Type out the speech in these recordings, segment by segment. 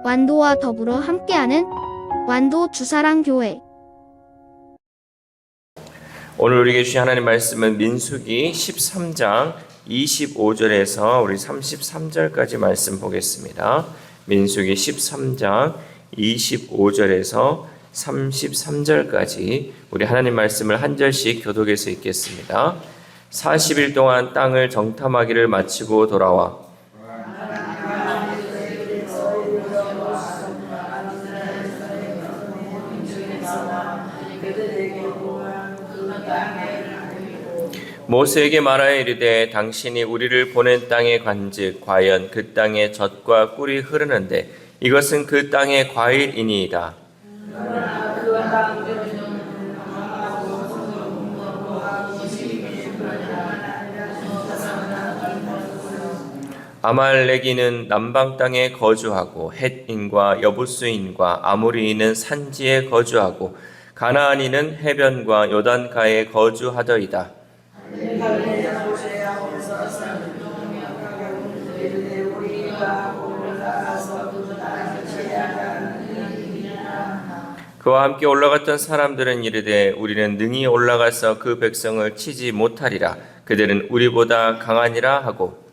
완도와 더불어 함께하는 완도 주사랑교회. 오늘 우리에게 주신 하나님 말씀은 민수기 13장 25절에서 우리 33절까지 말씀 보겠습니다. 민수기 13장 25절에서 33절까지 우리 하나님 말씀을 한 절씩 교독해서 읽겠습니다. 40일 동안 땅을 정탐하기를 마치고 돌아와 모세에게 말하여 이르되 당신이 우리를 보낸 땅에 간즉 과연 그 땅에 젖과 꿀이 흐르는데 이것은 그 땅의 과일이니이다. 아말렉인은 남방 땅에 거주하고 헷인과 여부스인과 아모리인은 산지에 거주하고 가나안인은 해변과 요단가에 거주하더이다. 그와 함께 올라갔던 사람들은 이르되 우리는 능히 올라가서 그 백성을 치지 못하리라. 그들은 우리보다 강하니라 하고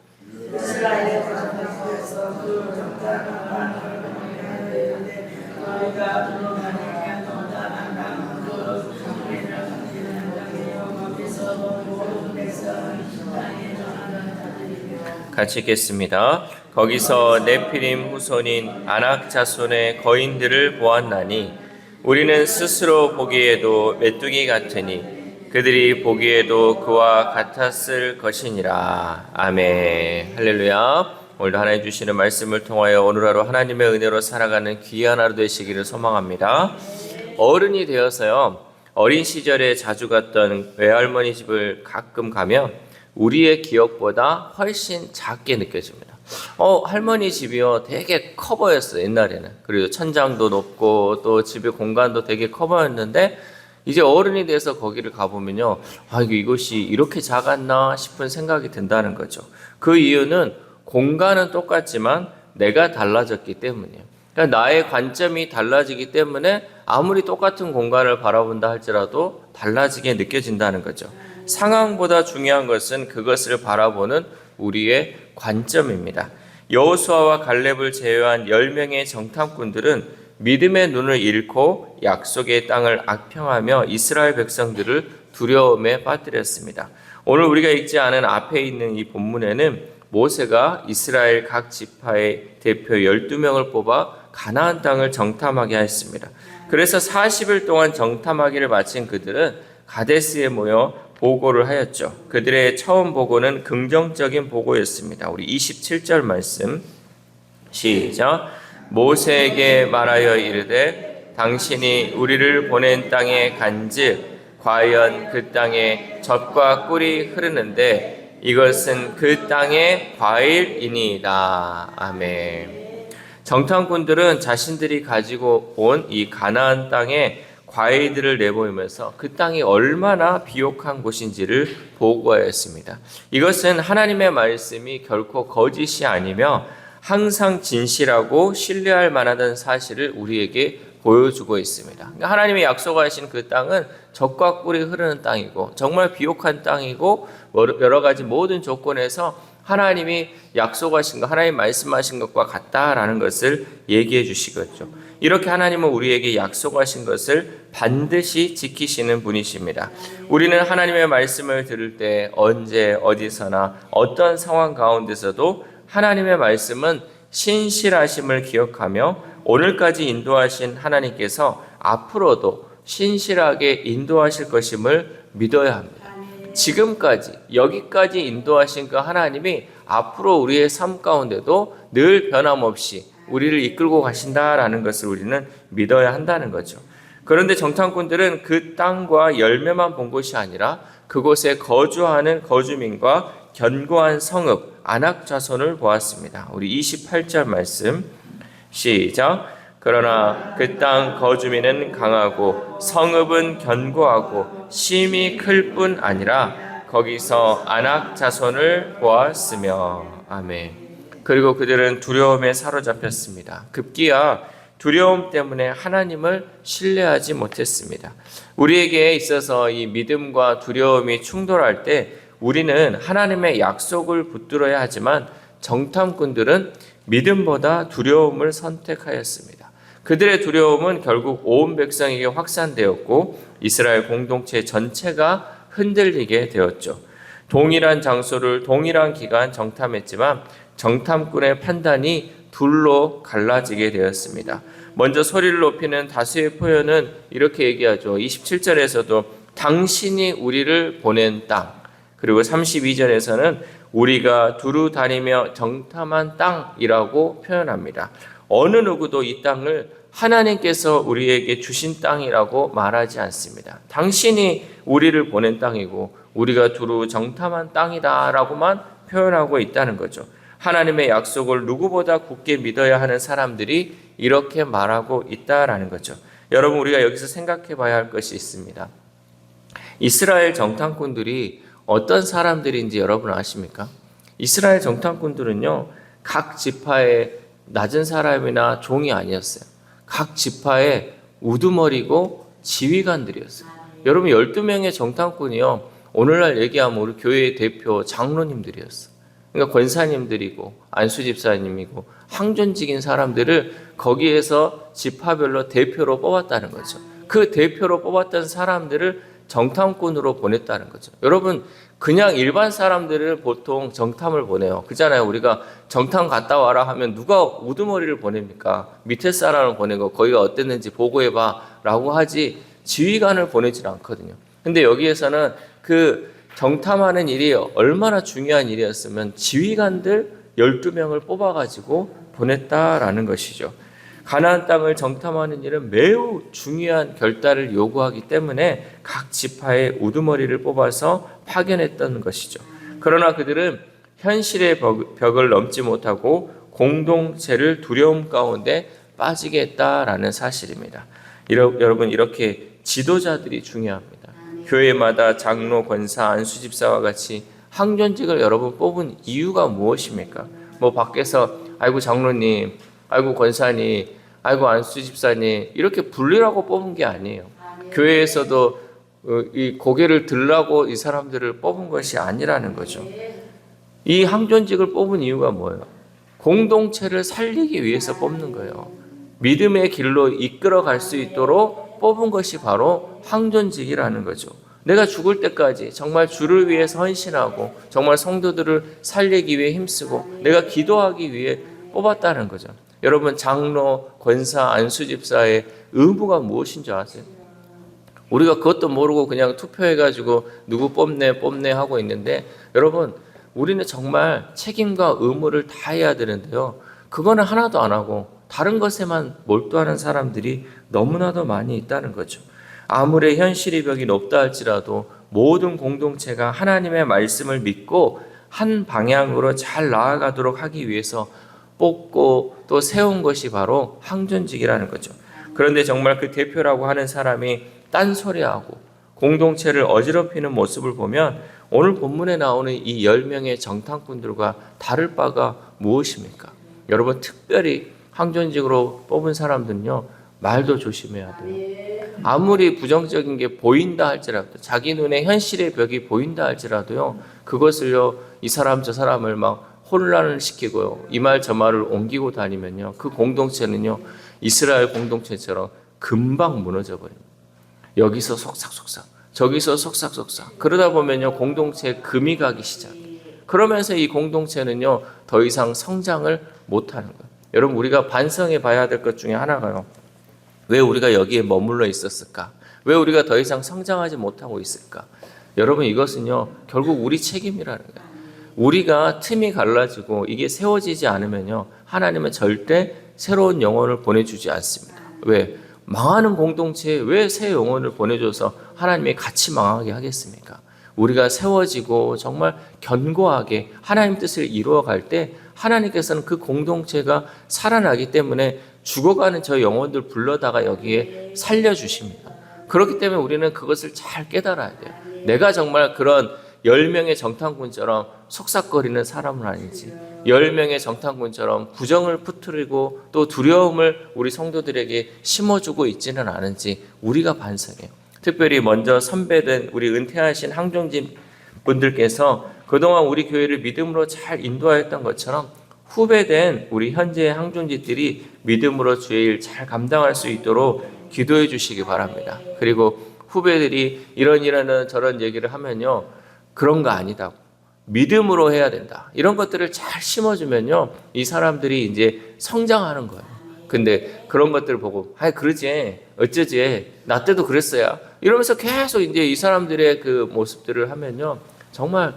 같이 읽겠습니다. 거기서 네피림 후손인 아낙 자손의 거인들을 보았나니 우리는 스스로 보기에도 메뚜기 같으니 그들이 보기에도 그와 같았을 것이니라. 아멘. 할렐루야. 오늘도 하나님 주시는 말씀을 통하여 오늘 하루 하나님의 은혜로 살아가는 귀한 하루 되시기를 소망합니다. 어른이 되어서요, 어린 시절에 자주 갔던 외할머니 집을 가끔 가면 우리의 기억보다 훨씬 작게 느껴집니다. 할머니 집이요 되게 커 보였어요. 옛날에는. 그리고 천장도 높고 또 집의 공간도 되게 커 보였는데 이제 어른이 돼서 거기를 가보면요, 이것이 이렇게 작았나 싶은 생각이 든다는 거죠. 그 이유는 공간은 똑같지만 내가 달라졌기 때문이에요. 그러니까 나의 관점이 달라지기 때문에 아무리 똑같은 공간을 바라본다 할지라도 달라지게 느껴진다는 거죠. 상황보다 중요한 것은 그것을 바라보는 우리의 관점입니다. 여호수아와 갈렙을 제외한 10명의 정탐꾼들은 믿음의 눈을 잃고 약속의 땅을 악평하며 이스라엘 백성들을 두려움에 빠뜨렸습니다. 오늘 우리가 읽지 않은 앞에 있는 이 본문에는 모세가 이스라엘 각 지파의 대표 12명을 뽑아 가나안 땅을 정탐하게 했습니다. 그래서 40일 동안 정탐하기를 마친 그들은 가데스에 모여 보고를 하였죠. 그들의 처음 보고는 긍정적인 보고였습니다. 우리 27절 말씀 시작. 모세에게 말하여 이르되 당신이 우리를 보낸 땅에 간즉 과연 그 땅에 젖과 꿀이 흐르는데 이것은 그 땅의 과일이니이다. 아멘. 정탐꾼들은 자신들이 가지고 온 이 가나안 땅에 과일들을 내보이면서 그 땅이 얼마나 비옥한 곳인지를 보고하였습니다. 이것은 하나님의 말씀이 결코 거짓이 아니며 항상 진실하고 신뢰할 만하다는 사실을 우리에게 보여주고 있습니다. 그러니까 하나님이 약속하신 그 땅은 젖과 꿀이 흐르는 땅이고 정말 비옥한 땅이고 여러 가지 모든 조건에서 하나님이 약속하신 것, 하나님 말씀하신 것과 같다라는 것을 얘기해 주시겠죠. 이렇게 하나님은 우리에게 약속하신 것을 반드시 지키시는 분이십니다. 우리는 하나님의 말씀을 들을 때 언제 어디서나 어떤 상황 가운데서도 하나님의 말씀은 신실하심을 기억하며 오늘까지 인도하신 하나님께서 앞으로도 신실하게 인도하실 것임을 믿어야 합니다. 지금까지 여기까지 인도하신 그 하나님이 앞으로 우리의 삶 가운데도 늘 변함없이 우리를 이끌고 가신다라는 것을 우리는 믿어야 한다는 거죠. 그런데 정탐꾼들은 그 땅과 열매만 본 것이 아니라 그곳에 거주하는 거주민과 견고한 성읍 아낙 자손을 보았습니다. 우리 28절 말씀 시작. 그러나 그 땅 거주민은 강하고 성읍은 견고하고 심이 클 뿐 아니라 거기서 아낙 자손을 보았으며. 아멘. 그리고 그들은 두려움에 사로잡혔습니다. 급기야 두려움 때문에 하나님을 신뢰하지 못했습니다. 우리에게 있어서 이 믿음과 두려움이 충돌할 때 우리는 하나님의 약속을 붙들어야 하지만 정탐꾼들은 믿음보다 두려움을 선택하였습니다. 그들의 두려움은 결국 온 백성에게 확산되었고 이스라엘 공동체 전체가 흔들리게 되었죠. 동일한 장소를 동일한 기간 정탐했지만 정탐꾼의 판단이 둘로 갈라지게 되었습니다. 먼저 소리를 높이는 다수의 표현은 이렇게 얘기하죠. 27절에서도 당신이 우리를 보낸 땅, 그리고 32절에서는 우리가 두루 다니며 정탐한 땅이라고 표현합니다. 어느 누구도 이 땅을 하나님께서 우리에게 주신 땅이라고 말하지 않습니다. 당신이 우리를 보낸 땅이고 우리가 두루 정탐한 땅이다라고만 표현하고 있다는 거죠. 하나님의 약속을 누구보다 굳게 믿어야 하는 사람들이 이렇게 말하고 있다라는 거죠. 여러분, 우리가 여기서 생각해 봐야 할 것이 있습니다. 이스라엘 정탐꾼들이 어떤 사람들인지 여러분 아십니까? 이스라엘 정탐꾼들은요, 각 지파의 낮은 사람이나 종이 아니었어요. 각 지파의 우두머리고 지휘관들이었어요. 여러분, 12명의 정탐꾼이요, 오늘날 얘기하면 우리 교회의 대표 장로님들이었어요. 그러니까 권사님들이고 안수집사님이고 항존직인 사람들을 거기에서 지파별로 대표로 뽑았다는 거죠. 그 대표로 뽑았던 사람들을 정탐꾼으로 보냈다는 거죠. 여러분, 그냥 일반 사람들을 보통 정탐을 보내요. 그잖아요. 우리가 정탐 갔다 와라 하면 누가 우두머리를 보냅니까? 밑에 사람을 보내고 거기가 어땠는지 보고해봐 라고 하지 지휘관을 보내질 않거든요. 근데 여기에서는 그 정탐하는 일이 얼마나 중요한 일이었으면 지휘관들 12명을 뽑아가지고 보냈다라는 것이죠. 가나안 땅을 정탐하는 일은 매우 중요한 결단을 요구하기 때문에 각 지파의 우두머리를 뽑아서 파견했던 것이죠. 그러나 그들은 현실의 벽을 넘지 못하고 공동체를 두려움 가운데 빠지게 했다라는 사실입니다. 여러분, 이렇게 지도자들이 중요합니다. 교회마다 장로, 권사, 안수집사와 같이 항존직을 여러분 뽑은 이유가 무엇입니까? 뭐 밖에서 아이고 장로님, 아이고 권사님, 아이고 안수집사님 이렇게 불리라고 뽑은 게 아니에요. 교회에서도 이 고개를 들라고 이 사람들을 뽑은 것이 아니라는 거죠. 이 항존직을 뽑은 이유가 뭐예요? 공동체를 살리기 위해서 뽑는 거예요. 믿음의 길로 이끌어 갈 수 있도록 뽑은 것이 바로 항존직이라는 거죠. 내가 죽을 때까지 정말 주를 위해서 헌신하고 정말 성도들을 살리기 위해 힘쓰고 내가 기도하기 위해 뽑았다는 거죠. 여러분, 장로, 권사, 안수집사의 의무가 무엇인 줄 아세요? 우리가 그것도 모르고 그냥 투표해가지고 누구 뽑네 하고 있는데, 여러분, 우리는 정말 책임과 의무를 다해야 되는데요. 그거는 하나도 안 하고 다른 것에만 몰두하는 사람들이 너무나도 많이 있다는 거죠. 아무리 현실의 벽이 높다 할지라도 모든 공동체가 하나님의 말씀을 믿고 한 방향으로 잘 나아가도록 하기 위해서 뽑고 또 세운 것이 바로 항존직이라는 거죠. 그런데 정말 그 대표라고 하는 사람이 딴소리하고 공동체를 어지럽히는 모습을 보면 오늘 본문에 나오는 이 10명의 정탐꾼들과 다를 바가 무엇입니까? 여러분, 특별히 항존직으로 뽑은 사람들은요, 말도 조심해야 돼요. 아무리 부정적인 게 보인다 할지라도, 자기 눈에 현실의 벽이 보인다 할지라도요, 그것을요, 이 사람 저 사람을 막 혼란을 시키고요, 이 말 저 말을 옮기고 다니면요, 그 공동체는요, 이스라엘 공동체처럼 금방 무너져 버립니다. 여기서 속삭속삭, 저기서 속삭속삭, 그러다 보면요, 공동체에 금이 가기 시작해요. 그러면서 이 공동체는요, 더 이상 성장을 못하는 거예요. 여러분, 우리가 반성해 봐야 될 것 중에 하나가요, 왜 우리가 여기에 머물러 있었을까? 왜 우리가 더 이상 성장하지 못하고 있을까? 여러분, 이것은요, 결국 우리 책임이라는 거예요. 우리가 틈이 갈라지고 이게 세워지지 않으면요, 하나님은 절대 새로운 영혼을 보내주지 않습니다. 왜? 망하는 공동체에 왜 새 영혼을 보내줘서 하나님이 같이 망하게 하겠습니까? 우리가 세워지고 정말 견고하게 하나님 뜻을 이루어갈 때 하나님께서는 그 공동체가 살아나기 때문에 죽어가는 저 영혼들 불러다가 여기에 살려주십니다. 그렇기 때문에 우리는 그것을 잘 깨달아야 돼요. 내가 정말 그런 10명의 정탐꾼처럼 속삭거리는 사람은 아니지. 10명의 정탐꾼처럼 부정을 퍼뜨리고 또 두려움을 우리 성도들에게 심어주고 있지는 않은지 우리가 반성해요. 특별히 먼저 선배된 우리 은퇴하신 항종진 분들께서 그동안 우리 교회를 믿음으로 잘 인도하였던 것처럼 후배된 우리 현재의 항종직들이 믿음으로 주의 일 잘 감당할 수 있도록 기도해 주시기 바랍니다. 그리고 후배들이 이런 저런 얘기를 하면요, 그런 거 아니다, 믿음으로 해야 된다, 이런 것들을 잘 심어주면요, 이 사람들이 이제 성장하는 거예요. 근데 그런 것들을 보고 그러지, 어쩌지, 나 때도 그랬어야, 이러면서 계속 이제 이 사람들의 그 모습들을 하면요, 정말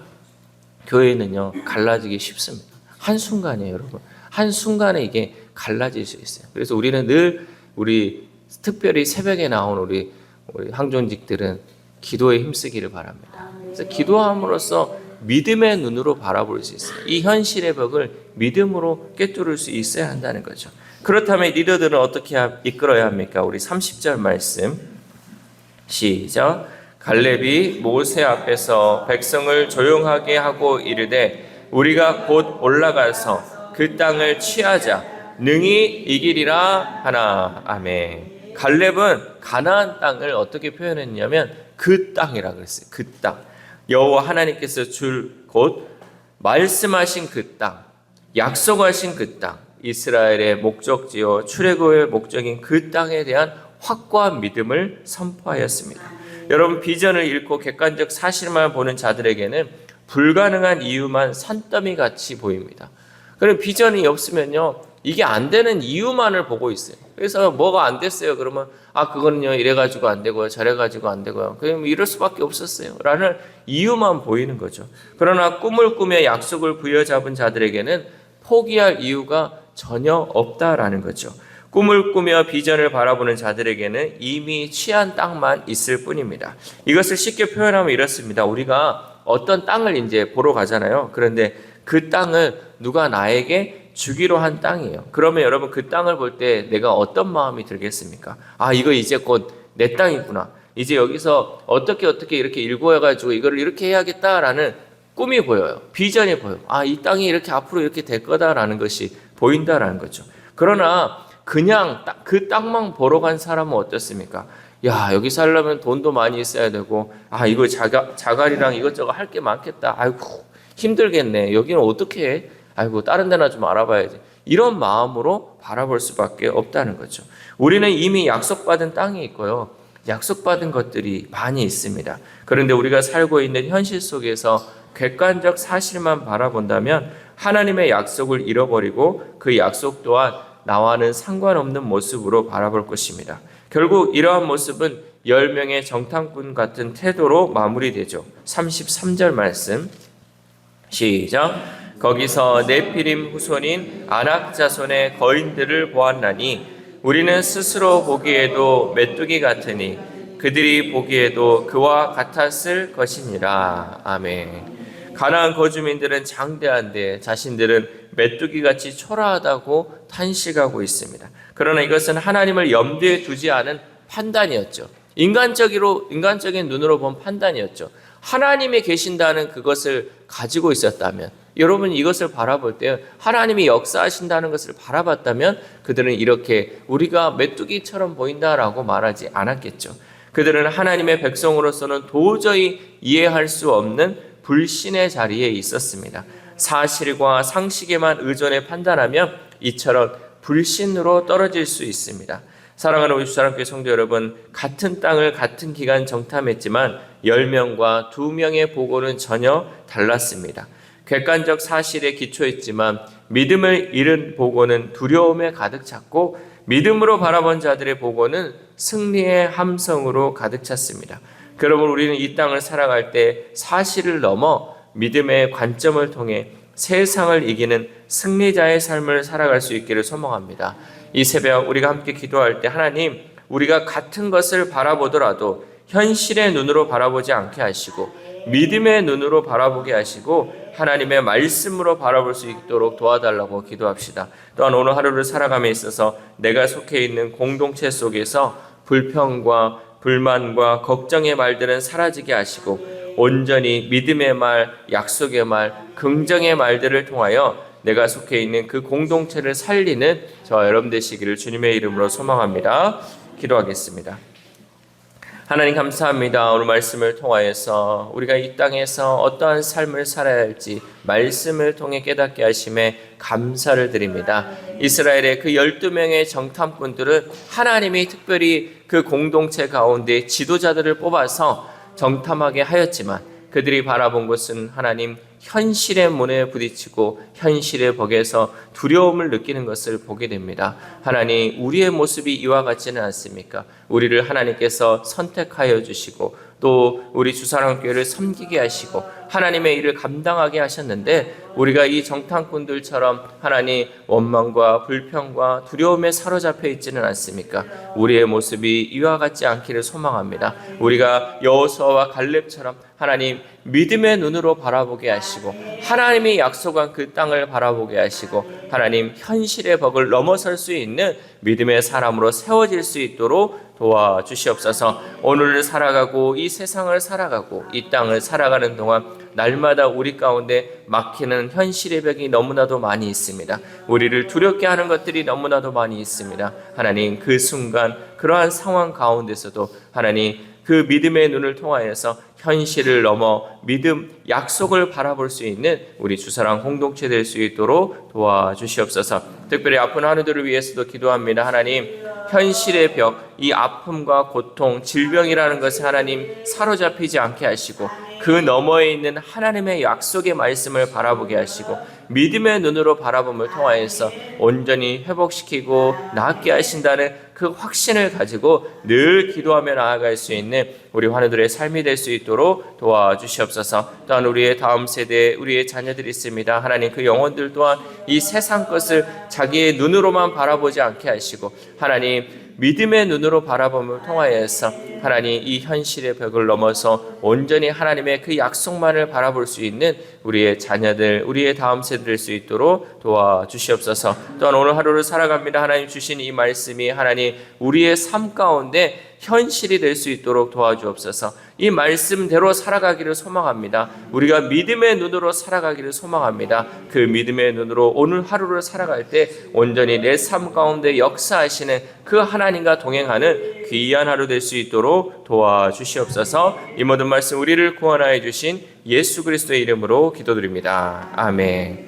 교회는요 갈라지기 쉽습니다. 한순간이에요, 여러분. 한순간에 이게 갈라질 수 있어요. 그래서 우리는 늘 우리 특별히 새벽에 나온 우리 항존직들은 기도에 힘쓰기를 바랍니다. 그래서 기도함으로써 믿음의 눈으로 바라볼 수 있어요. 이 현실의 벽을 믿음으로 꿰뚫을 수 있어야 한다는 거죠. 그렇다면 리더들은 어떻게 이끌어야 합니까? 우리 30절 말씀 시작. 갈렙이 모세 앞에서 백성을 조용하게 하고 이르되 우리가 곧 올라가서 그 땅을 취하자 능히 이기리라 하나. 아멘. 갈렙은 가나안 땅을 어떻게 표현했냐면 그 땅이라 그랬어요. 그 땅. 여호와 하나님께서 줄 곧 말씀하신 그 땅, 약속하신 그 땅, 이스라엘의 목적지요 출애굽의 목적인 그 땅에 대한 확고한 믿음을 선포하였습니다. 여러분, 비전을 잃고 객관적 사실만 보는 자들에게는 불가능한 이유만 산더미 같이 보입니다. 그럼 비전이 없으면요, 이게 안 되는 이유만을 보고 있어요. 그래서 뭐가 안 됐어요 그러면 그거는요 이래가지고 안 되고요, 저래가지고 안 되고요, 그럼 이럴 수밖에 없었어요 라는 이유만 보이는 거죠. 그러나 꿈을 꾸며 약속을 부여잡은 자들에게는 포기할 이유가 전혀 없다라는 거죠. 꿈을 꾸며 비전을 바라보는 자들에게는 이미 취한 땅만 있을 뿐입니다. 이것을 쉽게 표현하면 이렇습니다. 우리가 어떤 땅을 이제 보러 가잖아요. 그런데 그 땅을 누가 나에게 주기로 한 땅이에요. 그러면 여러분, 그 땅을 볼 때 내가 어떤 마음이 들겠습니까? 이거 이제 곧 내 땅이구나. 이제 여기서 어떻게 이렇게 일궈가지고 이거를 이렇게 해야겠다라는 꿈이 보여요. 비전이 보여요. 이 땅이 이렇게 앞으로 이렇게 될 거다라는 것이 보인다라는 거죠. 그러나 그냥 그 땅만 보러 간 사람은 어떻습니까? 여기 살려면 돈도 많이 있어야 되고, 이거 자갈이랑 이것저것 할 게 많겠다. 아이고, 힘들겠네. 여기는 어떻게 해? 아이고, 다른 데나 좀 알아봐야지. 이런 마음으로 바라볼 수밖에 없다는 거죠. 우리는 이미 약속받은 땅이 있고요, 약속받은 것들이 많이 있습니다. 그런데 우리가 살고 있는 현실 속에서 객관적 사실만 바라본다면 하나님의 약속을 잃어버리고 그 약속 또한 나와는 상관없는 모습으로 바라볼 것입니다. 결국 이러한 모습은 10명의 정탐꾼 같은 태도로 마무리되죠. 33절 말씀 시작. 거기서 네피림 후손인 아낙 자손의 거인들을 보았나니 우리는 스스로 보기에도 메뚜기 같으니 그들이 보기에도 그와 같았을 것이니라. 아멘. 가나안 거주민들은 장대한데 자신들은 메뚜기같이 초라하다고 탄식하고 있습니다. 그러나 이것은 하나님을 염두에 두지 않은 판단이었죠. 인간적인 눈으로 본 판단이었죠. 하나님이 계신다는 그것을 가지고 있었다면, 여러분 이것을 바라볼 때 하나님이 역사하신다는 것을 바라봤다면 그들은 이렇게 우리가 메뚜기처럼 보인다라고 말하지 않았겠죠. 그들은 하나님의 백성으로서는 도저히 이해할 수 없는 불신의 자리에 있었습니다. 사실과 상식에만 의존해 판단하면 이처럼 불신으로 떨어질 수 있습니다. 사랑하는 우리 주사랑교회 성도 여러분, 같은 땅을 같은 기간 정탐했지만 10명과 2명의 보고는 전혀 달랐습니다. 객관적 사실에 기초했지만 믿음을 잃은 보고는 두려움에 가득 찼고, 믿음으로 바라본 자들의 보고는 승리의 함성으로 가득 찼습니다. 그러므로 우리는 이 땅을 살아갈 때 사실을 넘어 믿음의 관점을 통해 세상을 이기는 승리자의 삶을 살아갈 수 있기를 소망합니다. 이 새벽 우리가 함께 기도할 때 하나님, 우리가 같은 것을 바라보더라도 현실의 눈으로 바라보지 않게 하시고 믿음의 눈으로 바라보게 하시고 하나님의 말씀으로 바라볼 수 있도록 도와달라고 기도합시다. 또한 오늘 하루를 살아감에 있어서 내가 속해 있는 공동체 속에서 불평과 불만과 걱정의 말들은 사라지게 하시고 온전히 믿음의 말, 약속의 말, 긍정의 말들을 통하여 내가 속해 있는 그 공동체를 살리는 저와 여러분 되시기를 주님의 이름으로 소망합니다. 기도하겠습니다. 하나님 감사합니다. 오늘 말씀을 통하여서 우리가 이 땅에서 어떠한 삶을 살아야 할지 말씀을 통해 깨닫게 하심에 감사를 드립니다. 이스라엘의 그 12명의 정탐꾼들은 하나님이 특별히 그 공동체 가운데 지도자들을 뽑아서 정탐하게 하였지만 그들이 바라본 것은 하나님 현실의 문에 부딪히고 현실의 벽에서 두려움을 느끼는 것을 보게 됩니다. 하나님, 우리의 모습이 이와 같지는 않습니까? 우리를 하나님께서 선택하여 주시고 또 우리 주사랑교회를 섬기게 하시고 하나님의 일을 감당하게 하셨는데 우리가 이 정탐꾼들처럼 하나님 원망과 불평과 두려움에 사로잡혀 있지는 않습니까? 우리의 모습이 이와 같지 않기를 소망합니다. 우리가 여호수아와 갈렙처럼 하나님 믿음의 눈으로 바라보게 하시고 하나님이 약속한 그 땅을 바라보게 하시고 하나님 현실의 벽을 넘어설 수 있는 믿음의 사람으로 세워질 수 있도록 도와주시옵소서. 오늘을 살아가고 이 세상을 살아가고 이 땅을 살아가는 동안 날마다 우리 가운데 막히는 현실의 벽이 너무나도 많이 있습니다. 우리를 두렵게 하는 것들이 너무나도 많이 있습니다. 하나님, 그 순간 그러한 상황 가운데서도 하나님 그 믿음의 눈을 통하여서 현실을 넘어 믿음, 약속을 바라볼 수 있는 우리 주사랑 공동체 될 수 있도록 도와주시옵소서. 특별히 아픈 하루들을 위해서도 기도합니다. 하나님, 현실의 벽, 이 아픔과 고통, 질병이라는 것에 하나님 사로잡히지 않게 하시고 그 너머에 있는 하나님의 약속의 말씀을 바라보게 하시고 믿음의 눈으로 바라봄을 통하여서 온전히 회복시키고 낫게 하신다는 그 확신을 가지고 늘 기도하며 나아갈 수 있는 우리 환우들의 삶이 될 수 있도록 도와주시옵소서. 또한 우리의 다음 세대에 우리의 자녀들이 있습니다. 하나님, 그 영혼들 또한 이 세상 것을 자기의 눈으로만 바라보지 않게 하시고 하나님 믿음의 눈으로 바라봄을 통하여서 하나님 이 현실의 벽을 넘어서 온전히 하나님의 그 약속만을 바라볼 수 있는 우리의 자녀들, 우리의 다음 세대 될 수 있도록 도와주시옵소서. 또한 오늘 하루를 살아갑니다. 하나님 주신 이 말씀이 하나님 우리의 삶 가운데 현실이 될 수 있도록 도와주옵소서. 이 말씀대로 살아가기를 소망합니다. 우리가 믿음의 눈으로 살아가기를 소망합니다. 그 믿음의 눈으로 오늘 하루를 살아갈 때 온전히 내 삶 가운데 역사하시는 그 하나님과 동행하는 귀한 하루 될 수 있도록 도와주시옵소서. 이 모든 말씀 우리를 구원하여 주신 예수 그리스도의 이름으로 기도드립니다. 아멘.